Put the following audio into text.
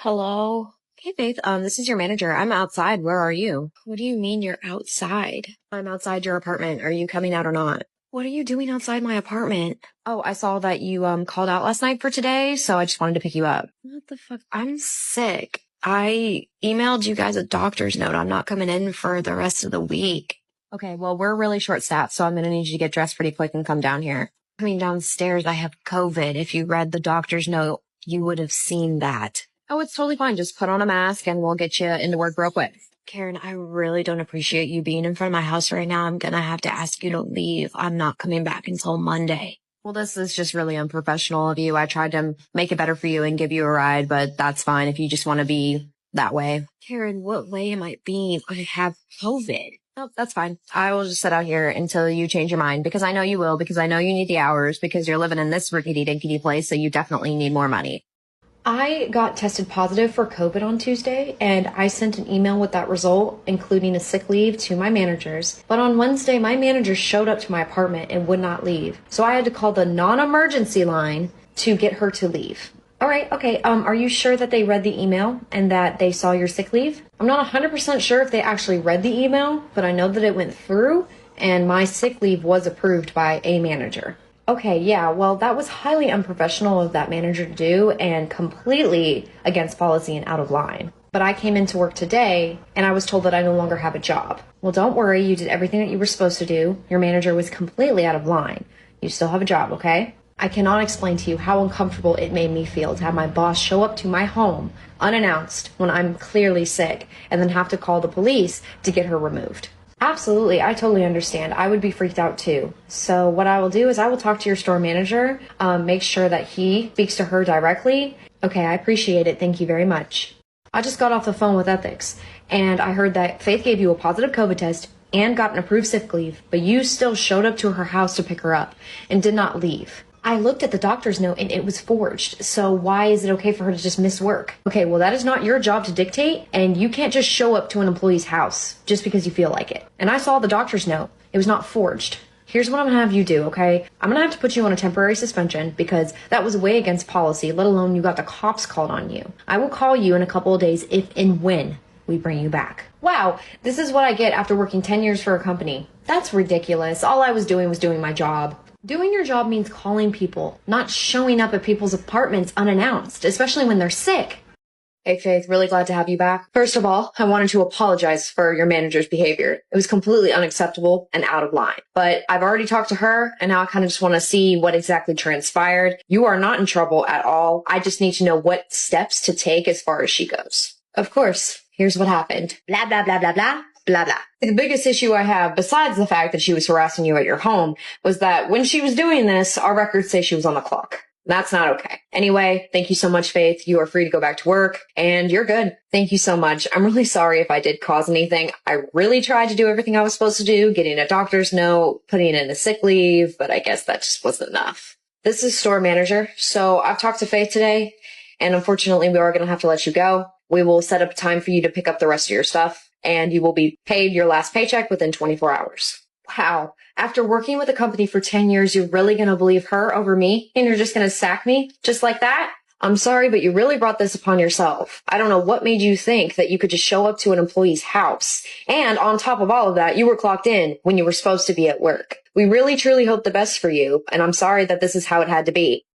Hello? Hey, Faith. This is your manager. I'm outside. Where are you? What do you mean you're outside? I'm outside your apartment. Are you coming out or not? What are you doing outside my apartment? Oh, I saw that you called out last night for today, so I just wanted to pick you up. What the fuck? I'm sick. I emailed you guys a doctor's note. I'm not coming in for the rest of the week. Okay, well, we're really short-staffed, so I'm gonna need you to get dressed pretty quick and come down here. Coming downstairs, I have COVID. If you read the doctor's note, you would have seen that. Oh, it's totally fine. Just put on a mask and we'll get you into work real quick. Karen, I really don't appreciate you being in front of my house right now. I'm gonna have to ask you to leave. I'm not coming back until Monday. Well, this is just really unprofessional of you. I tried to make it better for you and give you a ride, but that's fine if you just want to be that way. Karen, what way am I being? I have COVID. Oh, that's fine. I will just sit out here until you change your mind because I know you will, because I know you need the hours because you're living in this rickety-dinkety place, so you definitely need more money. I got tested positive for COVID on Tuesday, and I sent an email with that result, including a sick leave, to my managers. But on Wednesday, my manager showed up to my apartment and would not leave. So I had to call the non-emergency line to get her to leave. All right, okay, are you sure that they read the email and that they saw your sick leave? I'm not 100% sure if they actually read the email, but I know that it went through, and my sick leave was approved by a manager. Okay, yeah, well, that was highly unprofessional of that manager to do and completely against policy and out of line. But I came into work today and I was told that I no longer have a job. Well, don't worry, you did everything that you were supposed to do. Your manager was completely out of line. You still have a job, okay? I cannot explain to you how uncomfortable it made me feel to have my boss show up to my home unannounced when I'm clearly sick and then have to call the police to get her removed. Absolutely. I totally understand. I would be freaked out too. So what I will do is I will talk to your store manager, make sure that he speaks to her directly. Okay, I appreciate it. Thank you very much. I just got off the phone with ethics and I heard that Faith gave you a positive COVID test and got an approved sick leave, but you still showed up to her house to pick her up and did not leave. I looked at the doctor's note and it was forged. So why is it okay for her to just miss work? Okay, well, that is not your job to dictate, and you can't just show up to an employee's house just because you feel like it. And I saw the doctor's note. It was not forged. Here's what I'm gonna have you do, okay? I'm gonna have to put you on a temporary suspension because that was way against policy, let alone you got the cops called on you. I will call you in a couple of days if and when we bring you back. Wow, this is what I get after working 10 years for a company. That's ridiculous. All I was doing my job. Doing your job means calling people, not showing up at people's apartments unannounced, especially when they're sick. Hey, Faith, really glad to have you back. First of all, I wanted to apologize for your manager's behavior. It was completely unacceptable and out of line. But I've already talked to her, and now I kind of just want to see what exactly transpired. You are not in trouble at all. I just need to know what steps to take as far as she goes. Of course, here's what happened. Blah, blah, blah, blah, blah. Blah, blah. The biggest issue I have, besides the fact that she was harassing you at your home, was that when she was doing this, our records say she was on the clock. That's not okay. Anyway, thank you so much, Faith. You are free to go back to work, and you're good. Thank you so much. I'm really sorry if I did cause anything. I really tried to do everything I was supposed to do, getting a doctor's note, putting in a sick leave, but I guess that just wasn't enough. This is store manager. So I've talked to Faith today, and unfortunately, we are going to have to let you go. We will set up a time for you to pick up the rest of your stuff, and you will be paid your last paycheck within 24 hours. Wow. After working with a company for 10 years, you're really going to believe her over me? And you're just going to sack me? Just like that? I'm sorry, but you really brought this upon yourself. I don't know what made you think that you could just show up to an employee's house. And on top of all of that, you were clocked in when you were supposed to be at work. We really truly hope the best for you, and I'm sorry that this is how it had to be.